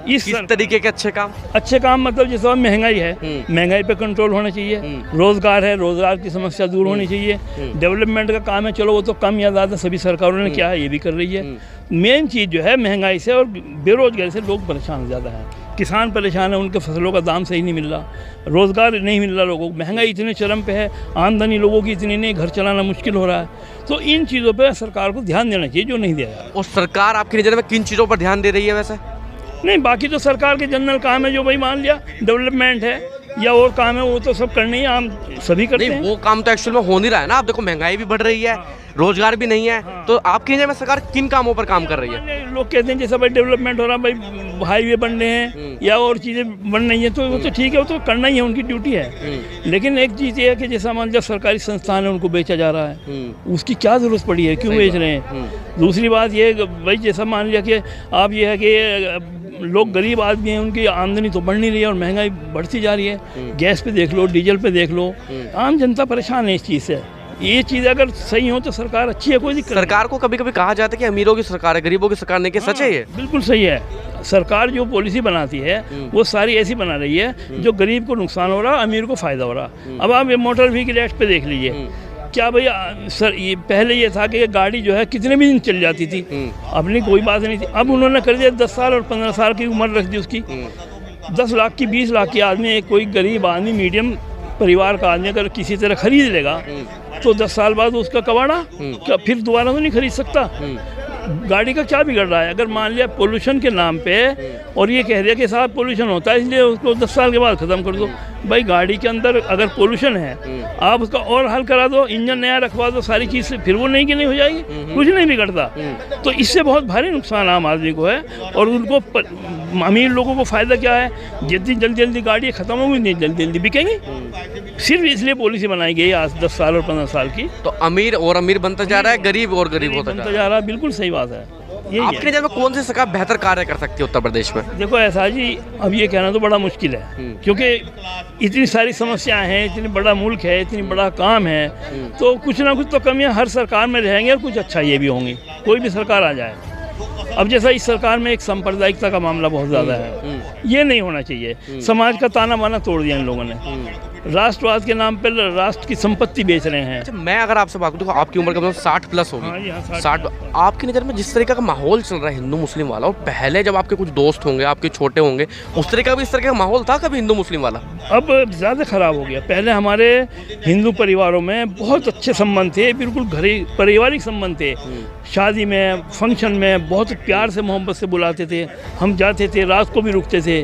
इस तरीके के अच्छे काम मतलब जैसे महंगाई है, महंगाई पे कंट्रोल होना चाहिए। रोजगार है, रोजगार की समस्या दूर होनी चाहिए। डेवलपमेंट का काम है, चलो वो तो कम या ज़्यादा सभी सरकारों ने क्या है ये भी कर रही है। मेन चीज़ जो है महंगाई से और बेरोजगारी से लोग परेशान ज़्यादा हैं। किसान परेशान है, उनके फसलों का दाम सही नहीं मिल रहा, रोज़गार नहीं मिल रहा लोगों को, महंगाई इतने चरम पे है, आमदनी लोगों की इतनी नहीं, घर चलाना मुश्किल हो रहा है। तो इन चीज़ों पे सरकार को ध्यान देना चाहिए, जो नहीं दे रहा है। और सरकार आपकी नज़र में किन चीज़ों पर ध्यान दे रही है वैसे? नहीं, बाकी तो सरकार के जनरल काम है, जो भाई मान लिया डेवलपमेंट है या और काम है, वो तो सब करने ही आम सभी करते हैं। वो काम तो एक्चुअल में हो नहीं रहा है ना। आप देखो, महंगाई भी बढ़ रही है, रोजगार भी नहीं है। तो आपकी नज़र में सरकार किन कामों पर काम कर रही है? लोग कहते हैं जैसे भाई डेवलपमेंट हो रहा, भाई हाईवे बन रहे हैं या और चीज़ें बन रही हैं, तो वो तो ठीक है, वो तो करना ही है, उनकी ड्यूटी है। लेकिन एक चीज़ ये है कि जैसा मान लिया सरकारी संस्थान है, उनको बेचा जा रहा है, उसकी क्या ज़रूरत पड़ी है, क्यों बेच रहे हैं? दूसरी बात ये भाई, जैसा मान लिया कि आप ये है कि लोग गरीब आदमी हैं, उनकी आमदनी तो बढ़ नहीं रही है और महंगाई बढ़ती जा रही है। गैस पे देख लो, डीजल पे देख लो, आम जनता परेशान है इस चीज़ से। ये चीज़ अगर सही हो तो सरकार अच्छी है, कोई दिक्कत। सरकार को कभी कभी कहा जाता है कि अमीरों की सरकार है, गरीबों की सरकार नहीं, कि सच है ये? बिल्कुल सही है। सरकार जो पॉलिसी बनाती है वो सारी ऐसी बना रही है जो गरीब को नुकसान हो रहा, अमीर को फ़ायदा हो रहा। अब आप ये मोटर व्हीकल एक्ट पे देख लीजिए, क्या भैया सर, ये पहले ये था कि गाड़ी जो है कितने भी दिन चल जाती थी, अपनी कोई बात नहीं थी। अब उन्होंने कर दिया 10 साल और 15 साल की उम्र रख दी उसकी। 10 लाख की, 20 लाख की आदमी, कोई गरीब आदमी, मीडियम परिवार का आदमी अगर किसी तरह खरीद लेगा तो 10 साल बाद उसका कबाड़ा, क्या फिर दोबारा तो नहीं खरीद सकता। गाड़ी का क्या बिगड़ रहा है? अगर मान लिया पोल्यूशन के नाम पे और ये कह दिया कि साहब पोल्यूशन होता है इसलिए उसको 10 साल के बाद ख़त्म कर दो। भाई गाड़ी के अंदर अगर पोल्यूशन है, आप उसका और हल करा दो, इंजन नया रखवा दो, सारी चीज़ से फिर वो नहीं की नहीं हो जाएगी, कुछ नहीं बिगड़ता। तो इससे बहुत भारी नुकसान आम आदमी को है। और उनको अमीर लोगों को फ़ायदा क्या है? जितनी जल्दी जल्दी गाड़ी ख़त्म होगी, नहीं जल्दी जल्दी बिकेंगी। सिर्फ इसलिए पॉलिसी बनाई गई आज 10 साल और 15 साल की। तो अमीर और अमीर बनता जा रहा है, गरीब और गरीब होता जा रहा है। बिल्कुल सही बात है। आपकी नज़र में कौन सी सरकार बेहतर कार्य कर सकती है उत्तर प्रदेश में? देखो ऐसा जी, अब ये कहना तो बड़ा मुश्किल है, क्योंकि इतनी सारी समस्याएं हैं, इतनी बड़ा मुल्क है, इतनी बड़ा काम है, तो कुछ ना कुछ तो कमियां हर सरकार में रहेंगी और कुछ अच्छा ये भी होंगी, कोई भी सरकार आ जाए। अब जैसा इस सरकार में एक सांप्रदायिकता का मामला बहुत ज़्यादा है, ये नहीं होना चाहिए। समाज का ताना बाना तोड़ दिया इन लोगों ने, राष्ट्रवाद के नाम पर राष्ट्र की संपत्ति बेच रहे हैं। अच्छा, मैं अगर आपसे बात करूँ तो आपकी उम्र कम से कम 60 प्लस होगी। हाँ, 60। आपकी नज़र में जिस तरीके का माहौल चल रहा है हिंदू मुस्लिम वाला, और पहले जब आपके कुछ दोस्त होंगे, आपके छोटे होंगे, उस तरह का भी इस तरह का माहौल था कभी हिंदू मुस्लिम वाला? अब ज़्यादा ख़राब हो गया। पहले हमारे हिंदू परिवारों में बहुत अच्छे संबंध थे, बिल्कुल पारिवारिक संबंध थे। शादी में, फंक्शन में बहुत प्यार से मोहब्बत से बुलाते थे, हम जाते थे, रात को भी रुकते थे।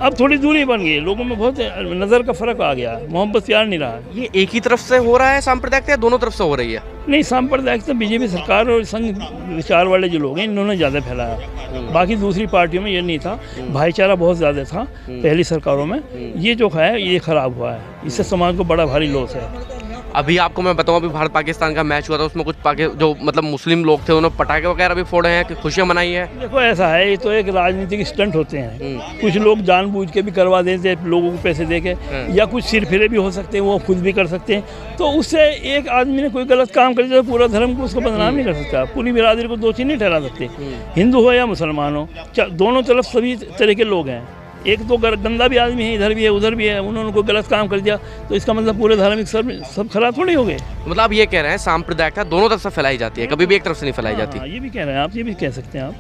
अब थोड़ी दूरी बन गई है, लोगों में बहुत नज़र का फ़र्क आ गया, मोहब्बत प्यार नहीं रहा। ये एक ही तरफ से हो रहा है सांप्रदायिकता या दोनों तरफ से हो रही है? नहीं, सांप्रदायिकता बीजेपी सरकार और संघ विचार वाले जो लोग हैं इन्होंने ज़्यादा फैलाया, बाकी दूसरी पार्टियों में ये नहीं था। भाईचारा बहुत ज़्यादा था पहली सरकारों में, ये जो है ये ख़राब हुआ है, इससे समाज को बड़ा भारी लॉस है। अभी आपको मैं बताऊं, अभी भारत पाकिस्तान का मैच हुआ था, उसमें कुछ जो मतलब मुस्लिम लोग थे उन्होंने पटाखे वगैरह भी फोड़े हैं कि खुशियां मनाई है। देखो ऐसा है, ये तो एक राजनीतिक स्टंट होते हैं, कुछ लोग जानबूझ के भी करवा देते हैं लोगों को पैसे देके, या कुछ सिरफिरे भी हो सकते हैं, वो खुद भी कर सकते हैं। तो उससे एक आदमी ने कोई गलत काम कर दिया तो पूरा धर्म को उसको बदनाम नहीं कर सकता, पूरी बिरादरी को दोषी नहीं ठहरा सकते, हिंदू हो या मुसलमान हो, दोनों तरफ सभी तरह के लोग हैं। एक तो गंदा भी आदमी है, इधर भी है उधर भी है, उन्होंने कोई गलत काम कर दिया तो इसका मतलब पूरे धार्मिक सब खराब थोड़ी हो गए। मतलब आप ये कह रहे हैं सांप्रदायिकता दोनों तरफ से फैलाई जाती है, कभी भी एक तरफ से नहीं फैलाई जाती? ये भी कह रहे हैं आप, ये भी कह सकते हैं आप,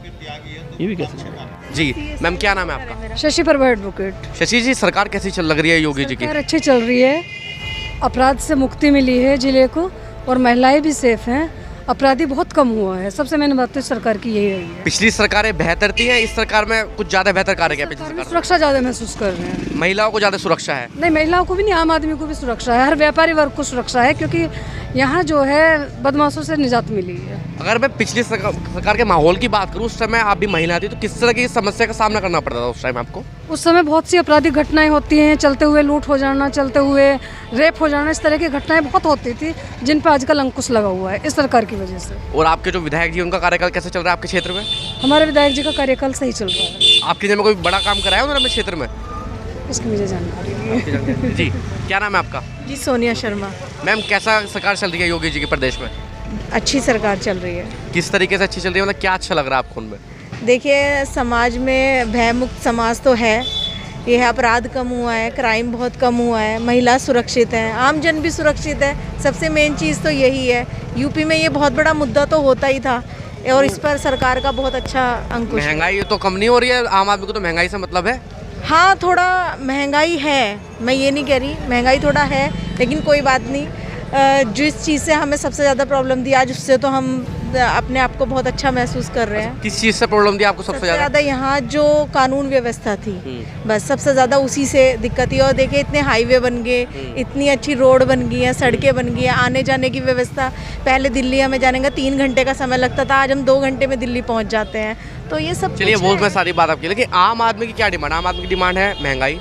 ये भी कह सकते हैं। जी मैम, क्या नाम है आपका? शशि प्रभा एडवोकेट। शशि जी, सरकार कैसी लग रही है योगी जी की? सरकार अच्छी चल रही है, अपराध से मुक्ति मिली है जिले को, और महिलाएं भी सेफ हैं, अपराधी बहुत कम हुआ है। सबसे मैंने बात तो सरकार की यही है। पिछली सरकारें बेहतर थी, इस सरकार में कुछ ज्यादा बेहतर कार्य किया? पिछली सरकार सुरक्षा ज्यादा महसूस कर रहे हैं, महिलाओं को ज्यादा सुरक्षा है? नहीं, महिलाओं को भी नहीं, आम आदमी को भी सुरक्षा है, हर व्यापारी वर्ग को सुरक्षा है, क्योंकि यहाँ जो है बदमाशों से निजात मिली है। अगर मैं पिछली सरकार के माहौल की बात करूँ, उस समय आप भी महिला थी, तो किस तरह की समस्या का सामना करना पड़ता था उस टाइम आपको? उस समय बहुत सी आपराधिक घटनाएं होती हैं, चलते हुए लूट हो जाना, चलते हुए रेप हो जाना, इस तरह की घटनाएं बहुत होती थी, जिन पर आजकल अंकुश लगा हुआ है इस सरकार की वजह से। और आपके जो विधायक जी, उनका कार्यकाल कैसे चल रहा है आपके क्षेत्र में? हमारे विधायक जी का कार्यकाल सही चल रहा है। आपके जिले में कोई बड़ा काम कराया उन्होंने अपने क्षेत्र में? इसकी मुझे जानकारी नहीं है। जी, क्या नाम है आपका? जी सोनिया शर्मा। मैम, कैसा सरकार चल रही है योगी जी के प्रदेश में? अच्छी सरकार चल रही है। किस तरीके से अच्छी चल रही है, मतलब क्या अच्छा लग रहा है आपको उनमें? देखिए, समाज में भय मुक्त समाज तो है, ये है, अपराध कम हुआ है, क्राइम बहुत कम हुआ है, महिला सुरक्षित है, आम जन भी सुरक्षित है, सबसे मेन चीज़ तो यही है। यूपी में ये बहुत बड़ा मुद्दा तो होता ही था, और इस पर सरकार का बहुत अच्छा अंकुश। महंगाई तो कम नहीं हो रही है? आम आदमी को तो महंगाई से मतलब है। हाँ, थोड़ा महंगाई है, मैं ये नहीं कह रही, महंगाई थोड़ा है, लेकिन कोई बात नहीं। जिस चीज़ से हमें सबसे ज़्यादा प्रॉब्लम दी आज, उससे तो हम अपने आप को बहुत अच्छा महसूस कर रहे हैं। किस चीज़ से प्रॉब्लम दी आपको सबसे ज़्यादा? यहाँ जो कानून व्यवस्था थी, बस सबसे ज़्यादा उसी से दिक्कत थी। और देखिए, इतने हाईवे बन गए, इतनी अच्छी रोड बन गई है, सड़कें बन गई हैं, आने जाने की व्यवस्था। पहले दिल्ली हमें जाने का 3 घंटे का समय लगता था, आज हम 2 घंटे में दिल्ली पहुँच जाते हैं। तो ये सब चलिए, वो मैं सारी बात आपकी, लेकिन आम आदमी की क्या डिमांड? आम आदमी की डिमांड है महंगाई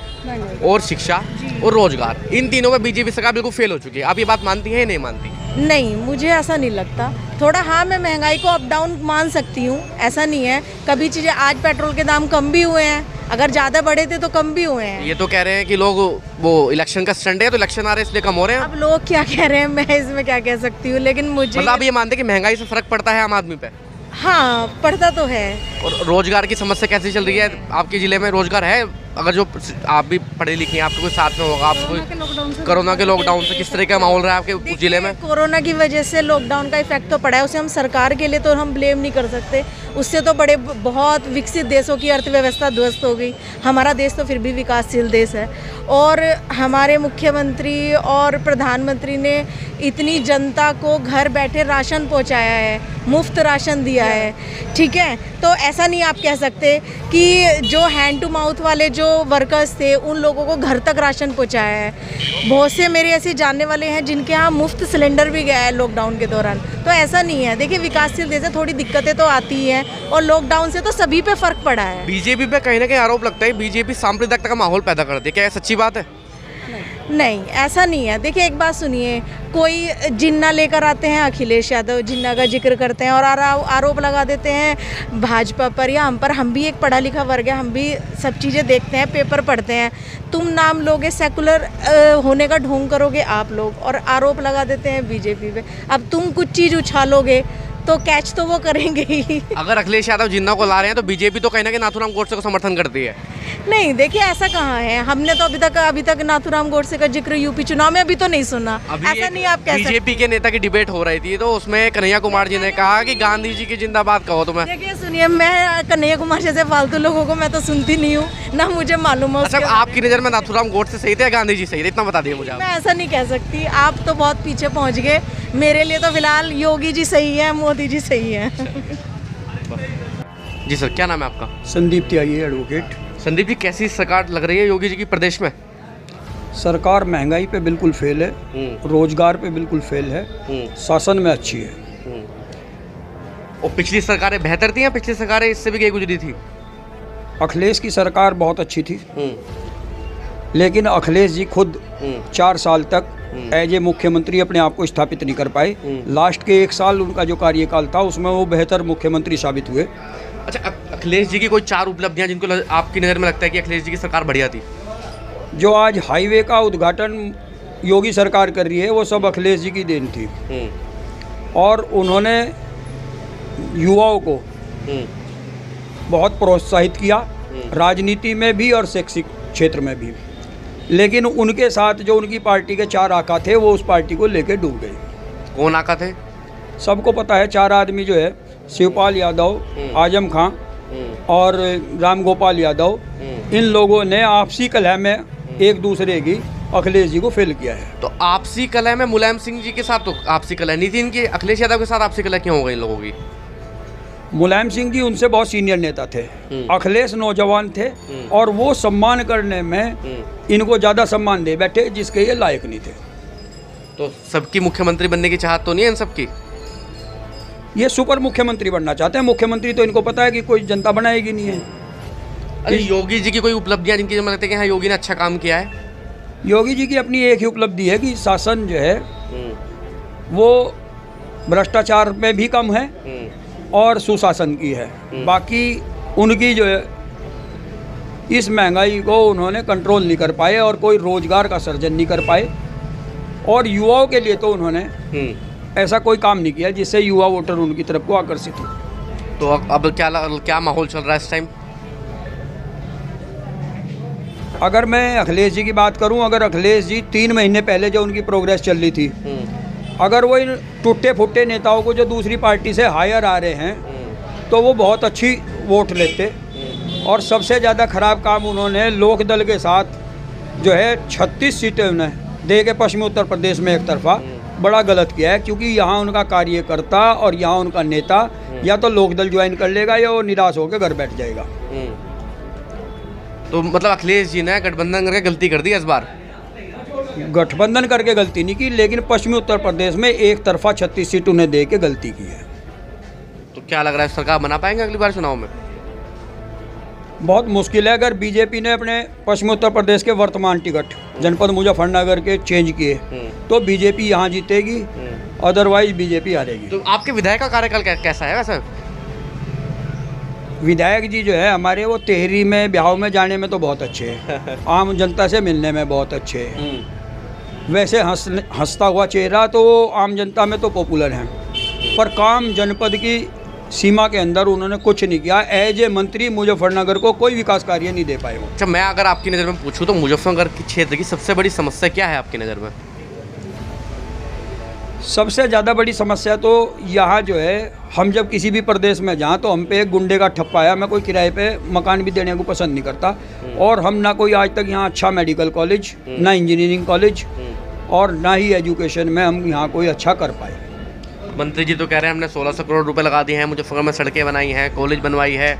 और शिक्षा और रोजगार। इन तीनों में बीजेपी सरकार बिल्कुल फेल हो चुकी है। आप ये बात मानती हैं या नहीं मानती? नहीं, मुझे ऐसा नहीं लगता। थोड़ा हाँ, मैं महंगाई को अप डाउन मान सकती हूँ, ऐसा नहीं है। कभी चीज़ें, आज पेट्रोल के दाम कम भी हुए हैं, अगर ज़्यादा बढ़े थे तो कम भी हुए हैं। ये तो कह रहे हैं कि लोग वो इलेक्शन का स्टंट है, तो इलेक्शन आ रहे हैं इसलिए कम हो रहे हैं। अब लोग क्या कह रहे हैं, मैं इसमें क्या कह सकती हूँ, लेकिन मुझे मतलब आप ये मानते हैं कि महंगाई से फर्क पड़ता है आम आदमी पे? हाँ, पड़ता तो है। और रोजगार की समस्या कैसी चल रही है आपके जिले में? रोजगार है? अगर जो आप भी पढ़े लिखे हैं, आपके कोई साथ में होगा, आपको कोरोना के लॉकडाउन से किस तरह का माहौल रहा है आपके जिले में? कोरोना की वजह से लॉकडाउन का इफेक्ट तो पड़ा है, उसे हम सरकार के लिए तो हम ब्लेम नहीं कर सकते। उससे तो बड़े बहुत विकसित देशों की अर्थव्यवस्था ध्वस्त हो गई, हमारा देश तो फिर भी विकासशील देश है। और हमारे मुख्यमंत्री और प्रधानमंत्री ने इतनी जनता को घर बैठे राशन पहुंचाया है, मुफ्त राशन दिया है, ठीक है। तो ऐसा नहीं आप कह सकते कि जो हैंड टू माउथ वाले जो वर्कर्स थे उन लोगों को घर तक राशन पहुंचाया है। बहुत से मेरे ऐसे जानने वाले हैं जिनके यहाँ मुफ्त सिलेंडर भी गया है लॉकडाउन के दौरान। तो ऐसा नहीं है। देखिए, विकासशील देश से थोड़ी दिक्कतें तो आती ही हैं, और लॉकडाउन से तो सभी पे फर्क पड़ा है। बीजेपी पे कहीं ना कहीं आरोप लगता है बीजेपी सांप्रदायिकता का माहौल पैदा करती है, क्या ये सच्ची बात है? नहीं, ऐसा नहीं है। देखिए, एक बात सुनिए, कोई जिन्ना लेकर आते हैं, अखिलेश यादव जिन्ना का जिक्र करते हैं और आरोप लगा देते हैं भाजपा पर या हम पर। हम भी एक पढ़ा लिखा वर्ग है, हम भी सब चीज़ें देखते हैं, पेपर पढ़ते हैं। तुम नाम लोगे, सेकुलर होने का ढोंग करोगे आप लोग, और आरोप लगा देते हैं बीजेपी पे। अब तुम कुछ चीज़ उछालोगे तो कैच तो वो करेंगे ही। अगर अखिलेश यादव जिन्ना को ला रहे हैं तो बीजेपी तो कहीं ना कहीं नाथूराम गोडसे को समर्थन करती है। नहीं, देखिए, ऐसा कहाँ है, हमने तो अभी तक नाथूराम गोडसे का जिक्र यूपी चुनाव में अभी तो नहीं सुना। ऐसा नहीं आप कह सकते। बीजेपी के नेता की डिबेट हो रही थी, तो उसमें कन्हैया कुमार जी ने कहा कि गांधी जी की जिंदाबाद कहो। तो मैं देखिए, सुनिए, मैं कन्हैया कुमार जैसे फालतू लोगों को मैं तो सुनती नहीं हूँ, ना मुझे मालूम है। अच्छा, आपकी नज़र में नाथूराम गोडसे सही थे या गांधी जी सही थे, इतना बता दिए मुझे। मैं ऐसा नहीं कह सकती, आप तो बहुत पीछे पहुँच गए। मेरे लिए तो फिलहाल योगी जी सही है, मोदी जी सही है। जी सर, क्या नाम है आपका? संदीप त्यागी एडवोकेट। संदीप जी, कैसी सरकार लग रही है योगी जी की प्रदेश में? सरकार महंगाई पे बिल्कुल फेल है, रोजगार पे बिल्कुल फेल है, शासन में अच्छी है। और पिछली सरकारें बेहतर थी या पिछली सरकारें इससे भी कहीं गुजरी थी? अखिलेश की सरकार बहुत अच्छी थी, लेकिन अखिलेश जी खुद 4 साल तक एज ए मुख्यमंत्री अपने आप को स्थापित नहीं कर पाए। लास्ट के 1 साल उनका जो कार्यकाल था उसमें वो बेहतर मुख्यमंत्री साबित हुए। अच्छा, अखिलेश जी की कोई 4 उपलब्धियां जिनको आपकी नज़र में लगता है कि अखिलेश जी की सरकार बढ़िया थी? जो आज हाईवे का उद्घाटन योगी सरकार कर रही है वो सब अखिलेश जी की देन थी। और उन्होंने युवाओं को बहुत प्रोत्साहित किया, राजनीति में भी और शैक्षिक क्षेत्र में भी। लेकिन उनके साथ जो उनकी पार्टी के 4 आका थे वो उस पार्टी को लेकर डूब गए। कौन आका थे? सबको पता है। 4 आदमी जो है, शिवपाल यादव, आजम खां और राम गोपाल यादव, इन लोगों ने आपसी कलह में एक दूसरे की अखिलेश जी को फेल किया है। तो आपसी कलह में मुलायम सिंह जी के साथ तो आपसी कलह नहीं थी इनकी, अखिलेश यादव के साथ आपसी कलह क्यों हो गई इन लोगों की? मुलायम सिंह जी उनसे बहुत सीनियर नेता थे, अखिलेश नौजवान थे और वो सम्मान करने में इनको ज़्यादा सम्मान दे बैठे जिसके ये लायक नहीं थे। तो सबकी मुख्यमंत्री बनने की चाहत तो नहीं है इन सबकी? ये सुपर मुख्यमंत्री बनना चाहते हैं। मुख्यमंत्री तो इनको पता है कि कोई जनता बनाएगी नहीं है। अरे योगी जी की कोई उपलब्धियां जिनकी जो लगता है कि हाँ योगी ने अच्छा काम किया है? योगी जी की अपनी एक ही उपलब्धि है कि शासन जो है वो भ्रष्टाचार में भी कम है और सुशासन की है। बाकी उनकी जो है इस महंगाई को उन्होंने कंट्रोल नहीं कर पाए और कोई रोजगार का सृजन नहीं कर पाए। और युवाओं के लिए तो उन्होंने ऐसा कोई काम नहीं किया जिससे युवा वोटर उनकी तरफ को आकर्षित हो। तो अब क्या माहौल चल रहा है इस टाइम? अगर मैं अखिलेश जी की बात करूं, अगर अखिलेश जी 3 महीने पहले जो उनकी प्रोग्रेस चल रही थी, अगर वो इन टूटे फुट्टे नेताओं को जो दूसरी पार्टी से हायर आ रहे हैं तो वो बहुत अच्छी वोट लेते। और सबसे ज़्यादा ख़राब काम उन्होंने लोकदल के साथ जो है 36 सीटें उन्हें दे के पश्चिमी उत्तर प्रदेश में एक तरफा बड़ा गलत किया है। क्योंकि यहाँ उनका कार्यकर्ता और यहाँ उनका नेता या तो लोकदल ज्वाइन कर लेगा या वो निराश होकर घर बैठ जाएगा। तो मतलब अखिलेश जी ने गठबंधन करके गलती कर दी इस बार? गठबंधन करके गलती नहीं की, लेकिन पश्चिमी उत्तर प्रदेश में एक तरफा 36 सीट उन्हें दे के गलती की है। तो क्या लग रहा है सरकार बना पाएंगे अगली बार चुनाव में? बहुत मुश्किल है। अगर बीजेपी ने अपने पश्चिमी उत्तर प्रदेश के वर्तमान टिकट जनपद मुजफ्फरनगर के चेंज किए तो बीजेपी यहाँ जीतेगी, अदरवाइज बीजेपी हारेगी। तो आपके विधायक का कार्यकाल कैसा है वैसे? विधायक जी जो है हमारे, वो तेहरी में ब्याह में जाने में तो बहुत अच्छे हैं, आम जनता से मिलने में बहुत अच्छे हैं। वैसे हंसता हुआ चेहरा तो आम जनता में तो पॉपुलर हैं, पर काम जनपद की सीमा के अंदर उन्होंने कुछ नहीं किया। एज ए मंत्री मुजफ्फरनगर को कोई विकास कार्य नहीं दे पाए वो। अच्छा, मैं अगर आपकी नज़र में पूछूं तो मुजफ्फरनगर के क्षेत्र की सबसे बड़ी समस्या क्या है आपकी नज़र में? सबसे ज़्यादा बड़ी समस्या तो यहाँ जो है, हम जब किसी भी प्रदेश में जाएँ तो हम पे एक गुंडे का ठप्पा आया। मैं कोई किराए पे मकान भी देने को पसंद नहीं करता। और हम ना कोई आज तक यहाँ अच्छा मेडिकल कॉलेज, ना इंजीनियरिंग कॉलेज और ना ही एजुकेशन में हम यहाँ कोई अच्छा कर पाए। मंत्री जी तो कह रहे हैं हमने 1600 करोड़ रुपए लगा दिए हैं, मुजफ्फरनगर में सड़कें बनाई हैं, कॉलेज बनवाई है।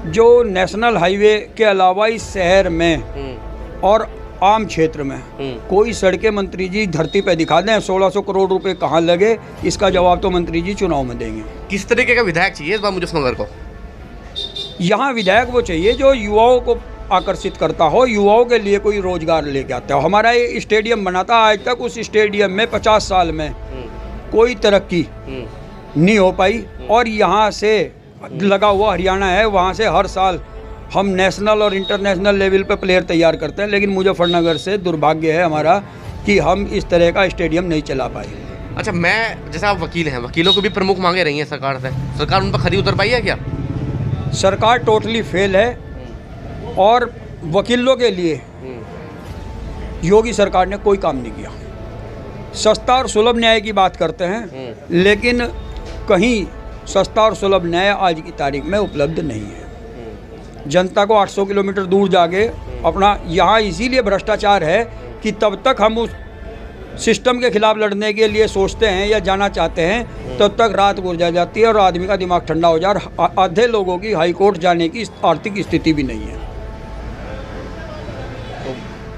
जो नेशनल हाईवे के अलावा इस शहर में और आम क्षेत्र में कोई सड़कें मंत्री जी धरती पे दिखा दें। 1600 करोड़ रुपए कहाँ लगे, इसका जवाब तो मंत्री जी चुनाव में देंगे। किस तरीके का विधायक चाहिए इस बार मुजफ्फरनगर को? यहाँ विधायक वो चाहिए जो युवाओं को आकर्षित करता हो, युवाओं के लिए कोई रोजगार लेके आता हो। हमारा ये स्टेडियम बना था, आज तक उस स्टेडियम में 50 साल में कोई तरक्की नहीं हो पाई। और यहाँ से लगा हुआ हरियाणा है, वहाँ से हर साल हम नेशनल और इंटरनेशनल लेवल पे प्लेयर तैयार करते हैं, लेकिन मुजफ्फरनगर से दुर्भाग्य है हमारा कि हम इस तरह का स्टेडियम नहीं चला पाए। अच्छा, मैं जैसे आप वकील हैं, वकीलों को भी प्रमुख मांगे रही हैं सरकार से, सरकार उन पर खरी उतर पाई है क्या? सरकार टोटली फेल है और वकीलों के लिए योगी सरकार ने कोई काम नहीं किया। सस्ता और सुलभ न्याय की बात करते हैं, लेकिन कहीं सस्ता और सुलभ न्याय आज की तारीख में उपलब्ध नहीं है। जनता को 800 किलोमीटर दूर जाके अपना, यहाँ इसीलिए भ्रष्टाचार है कि तब तक हम उस सिस्टम के खिलाफ लड़ने के लिए सोचते हैं या जाना चाहते हैं, तब तक रात गुजर जाती है और आदमी का दिमाग ठंडा हो जाए। और आधे लोगों की हाई कोर्ट जाने की आर्थिक स्थिति भी नहीं है।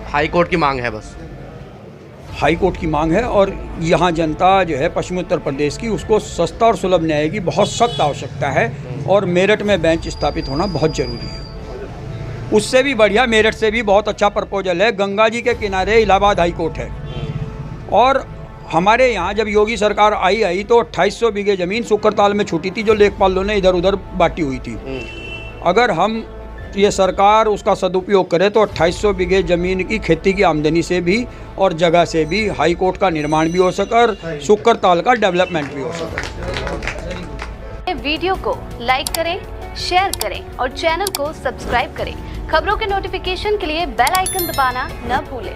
हाई कोर्ट की मांग है बस, हाई कोर्ट की मांग है। और यहाँ जनता जो है पश्चिमी उत्तर प्रदेश की, उसको सस्ता और सुलभ न्याय की बहुत सख्त आवश्यकता है और मेरठ में बेंच स्थापित होना बहुत ज़रूरी है। उससे भी बढ़िया, मेरठ से भी बहुत अच्छा प्रपोजल है। गंगा जी के किनारे इलाहाबाद हाई कोर्ट है और हमारे यहाँ जब योगी सरकार आई तो 2800 बीघे ज़मीन सुकरताल में छूटी थी, जो लेखपालों ने इधर उधर बांटी हुई थी। अगर हम ये सरकार उसका सदुपयोग करे तो 2800 बीघे ज़मीन की खेती की आमदनी से भी और जगह से भी हाई कोर्ट का निर्माण भी हो सके और सुकरताल का डेवलपमेंट भी हो सके। वीडियो को लाइक करें, शेयर करें और चैनल को सब्सक्राइब करें। खबरों के नोटिफिकेशन के लिए बेल आइकन दबाना न भूलें।